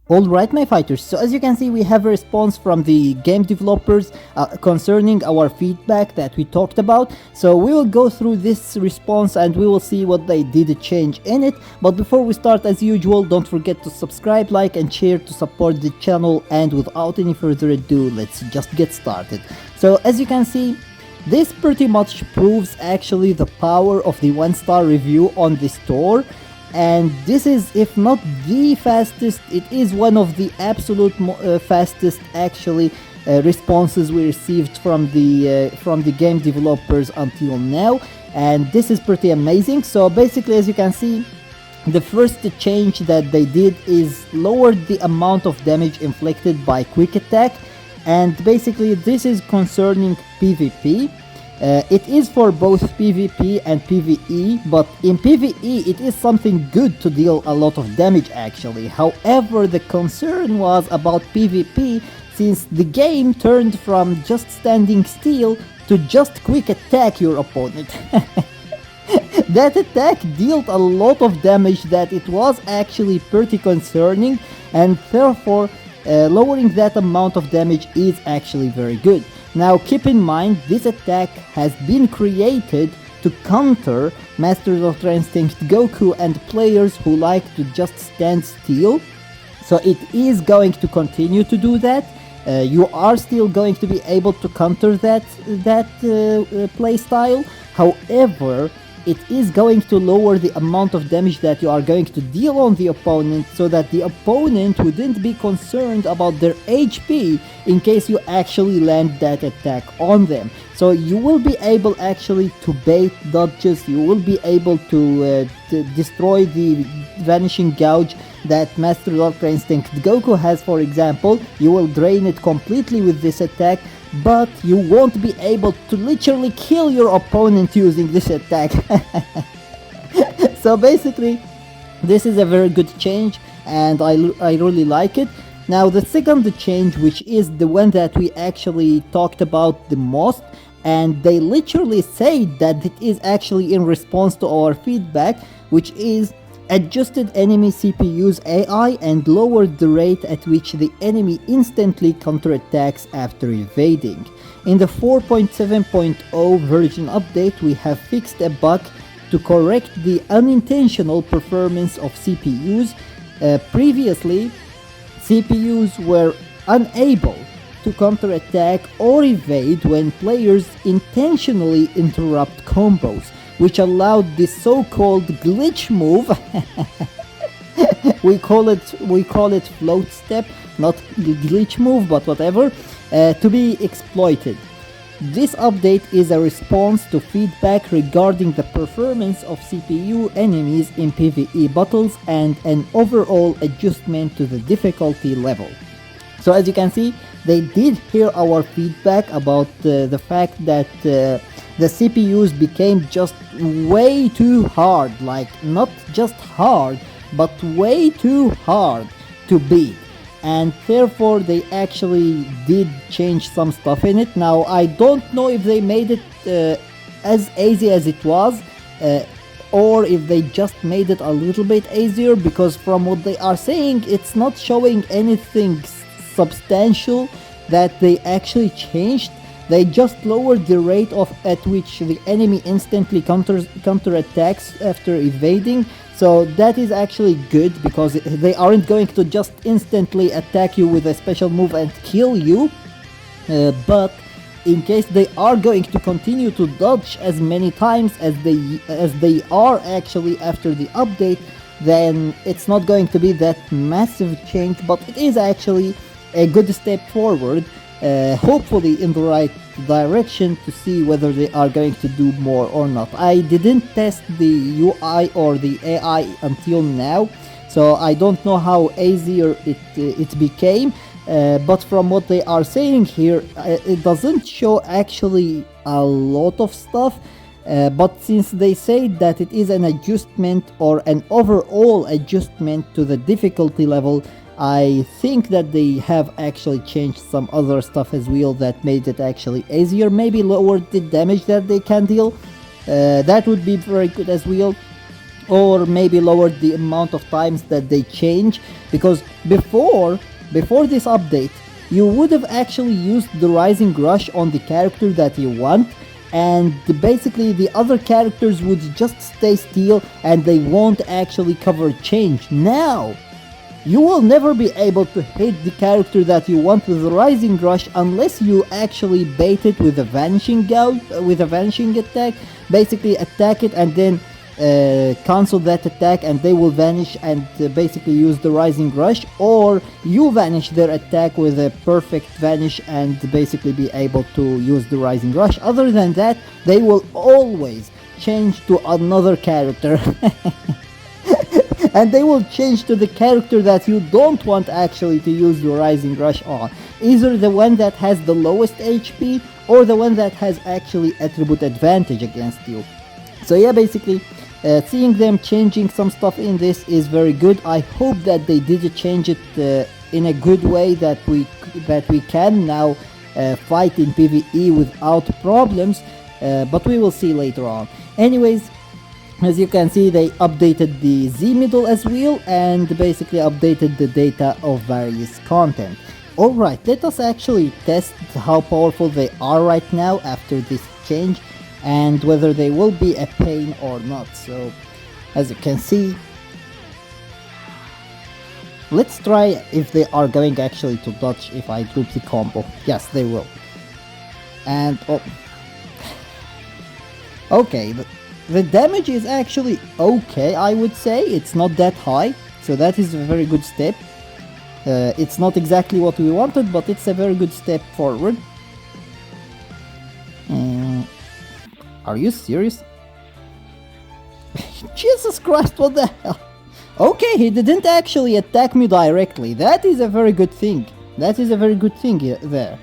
Alright my fighters, so as you can see we have a response from the game developers concerning our feedback that we talked about. So we will go through this response and we will see what they did change in it. But before we start, as usual, don't forget to subscribe, like and share to support the channel, and without any further ado, let's just get started. So as you can see, this pretty much proves actually the power of the 1-star review on the store. And this is, if not the fastest, it is one of the absolute fastest actually responses we received from the game developers until now, and this is pretty amazing. So basically, as you can see, the first change that they did is lowered the amount of damage inflicted by quick attack, and basically this is concerning PvP. It is for both PvP and PvE, but in PvE it is something good to deal a lot of damage actually. However, the concern was about PvP, since the game turned from just standing still to just quick attack your opponent. That attack dealt a lot of damage that it was actually pretty concerning, and therefore lowering that amount of damage is actually very good. Now keep in mind, this attack has been created to counter Masters of Ultra Instinct Goku and players who like to just stand still. So it is going to continue to do that. You are still going to be able to counter that playstyle. However, it is going to lower the amount of damage that you are going to deal on the opponent, so that the opponent wouldn't be concerned about their HP in case you actually land that attack on them. So you will be able actually to bait dodges, you will be able to destroy the vanishing gouge that Master Ultra Instinct Goku has, for example. You will drain it completely with this attack, but you won't be able to literally kill your opponent using this attack. So basically, this is a very good change, and I really like it. Now the second change, which is the one that we actually talked about the most, and they literally say that it is actually in response to our feedback, which is adjusted enemy CPU's AI and lowered the rate at which the enemy instantly counterattacks after evading. In the 4.7.0 version update, we have fixed a bug to correct the unintentional performance of CPUs. Previously, CPUs were unable to counterattack or evade when players intentionally interrupt combos, which allowed this so-called glitch move we call it float step, not glitch move, but whatever, to be exploited. This update is a response to feedback regarding the performance of CPU enemies in PvE battles and an overall adjustment to the difficulty level. So as you can see, they did hear our feedback about the fact that the CPUs became just way too hard, like not just hard, but way too hard to beat, and therefore they actually did change some stuff in it. Now I don't know if they made it as easy as it was, or if they just made it a little bit easier, because from what they are saying, it's not showing anything substantial that they actually changed. They just lowered the rate at which the enemy instantly counterattacks after evading. So that is actually good, because they aren't going to just instantly attack you with a special move and kill you. But in case they are going to continue to dodge as many times as they are actually after the update, then it's not going to be that massive change, but it is actually a good step forward. Hopefully in the right direction, to see whether they are going to do more or not. I didn't test the UI or the AI until now, so I don't know how easier it became, but from what they are saying here, it doesn't show actually a lot of stuff, but since they say that it is an adjustment or an overall adjustment to the difficulty level, I think that they have actually changed some other stuff as well that made it actually easier, maybe lowered the damage that they can deal. That would be very good as well. or maybe lowered the amount of times that they change, because before this update you would have actually used the Rising Rush on the character that you want, and basically the other characters would just stay still and they won't actually cover change. Now you will never be able to hit the character that you want with the Rising Rush unless you actually bait it with a vanishing attack. Basically attack it and then cancel that attack and they will vanish, and basically use the Rising Rush, or you vanish their attack with a perfect vanish and basically be able to use the Rising Rush. Other than that, they will always change to another character. And they will change to the character that you don't want actually to use your Rising Rush on. Either the one that has the lowest HP or the one that has actually attribute advantage against you. So yeah, basically seeing them changing some stuff in this is very good. I hope that they did change it in a good way, that we can now fight in PVE without problems, but we will see later on. Anyways, as you can see, they updated the Z middle as well, and basically updated the data of various content. Alright, let us actually test how powerful they are right now after this change, and whether they will be a pain or not. So as you can see, let's try if they are going actually to dodge if I group the combo. Yes, they will. And oh, okay, the damage is actually okay, I would say. It's not that high, so that is a very good step. It's not exactly what we wanted, but it's a very good step forward. Are you serious? Jesus Christ, what the hell? Okay, he didn't actually attack me directly. That is a very good thing. That is a very good thing there.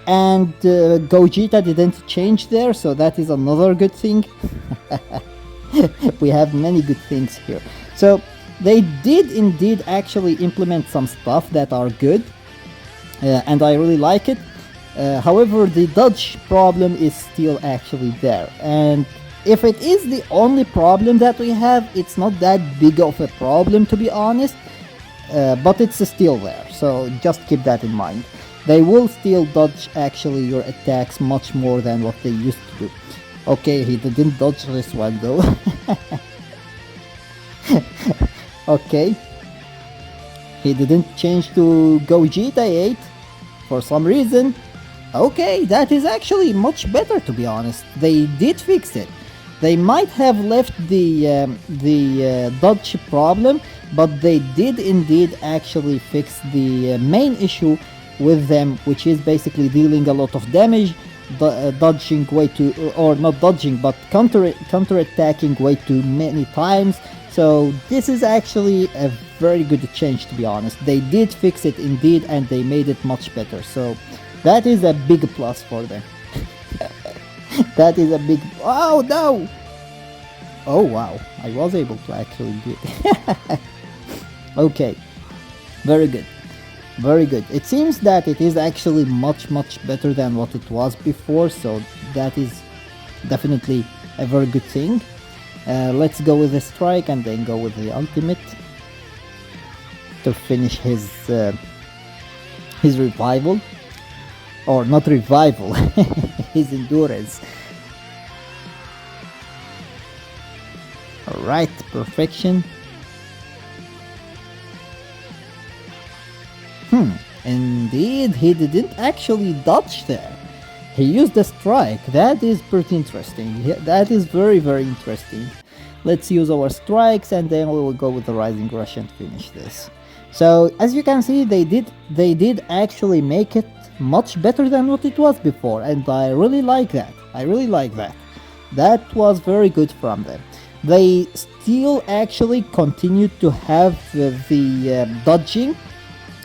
And Gogeta didn't change there, so that is another good thing. We have many good things here. So they did indeed actually implement some stuff that are good, and I really like it. However, the dodge problem is still actually there, and if it is the only problem that we have, it's not that big of a problem, to be honest, but it's still there, so just keep that in mind. They will still dodge actually your attacks much more than what they used to do. Okay, he didn't dodge this one though. Okay, he didn't change to Gogeta 8 for some reason. Okay, that is actually much better, to be honest. They did fix it. They might have left the dodge problem, but they did indeed actually fix the main issue with them, which is basically dealing a lot of damage, dodging way too, or not dodging, but counter-attacking way too many times. So this is actually a very good change, to be honest. They did fix it indeed, and they made it much better. So that is a big plus for them. That is a big... Oh no! Oh wow, I was able to actually do it. Okay, very good. Very good. It seems that it is actually much better than what it was before, so that is definitely a very good thing. Let's go with the strike and then go with the ultimate to finish his revival, or not revival, his endurance. Alright, perfection. Indeed, he didn't actually dodge there. He used a strike. That is pretty interesting. That is very interesting. Let's use our strikes and then we will go with the Rising Rush and finish this. So as you can see, they did actually make it much better than what it was before, and I really like that. I really like that. That was very good from them. They still actually continued to have the dodging,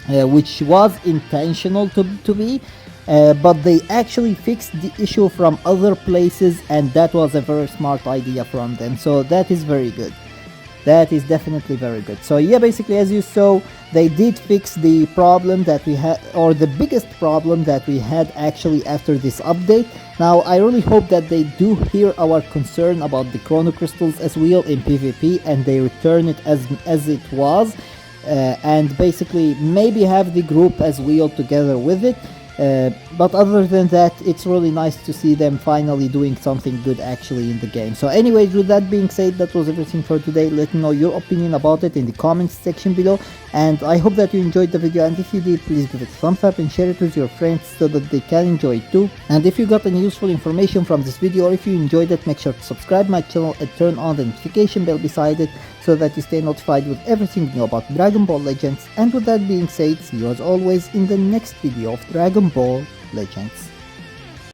which was intentional to be, but they actually fixed the issue from other places, and that was a very smart idea from them, so that is very good. that is definitely very good. So yeah, basically as you saw, they did fix the problem that we had, or the biggest problem that we had actually after this update. Now I really hope that they do hear our concern about the chrono crystals as well in PvP, and they return it as it was, and basically maybe have the group as well together with it. But other than that, it's really nice to see them finally doing something good actually in the game. So anyways, with that being said, that was everything for today. Let me know your opinion about it in the comments section below, and I hope that you enjoyed the video, and if you did, please give it a thumbs up and share it with your friends so that they can enjoy it too. And if you got any useful information from this video, or if you enjoyed it, make sure to subscribe my channel and turn on the notification bell beside it so that you stay notified with everything new about Dragon Ball Legends. And with that being said, see you as always in the next video of Dragon Ball Legends.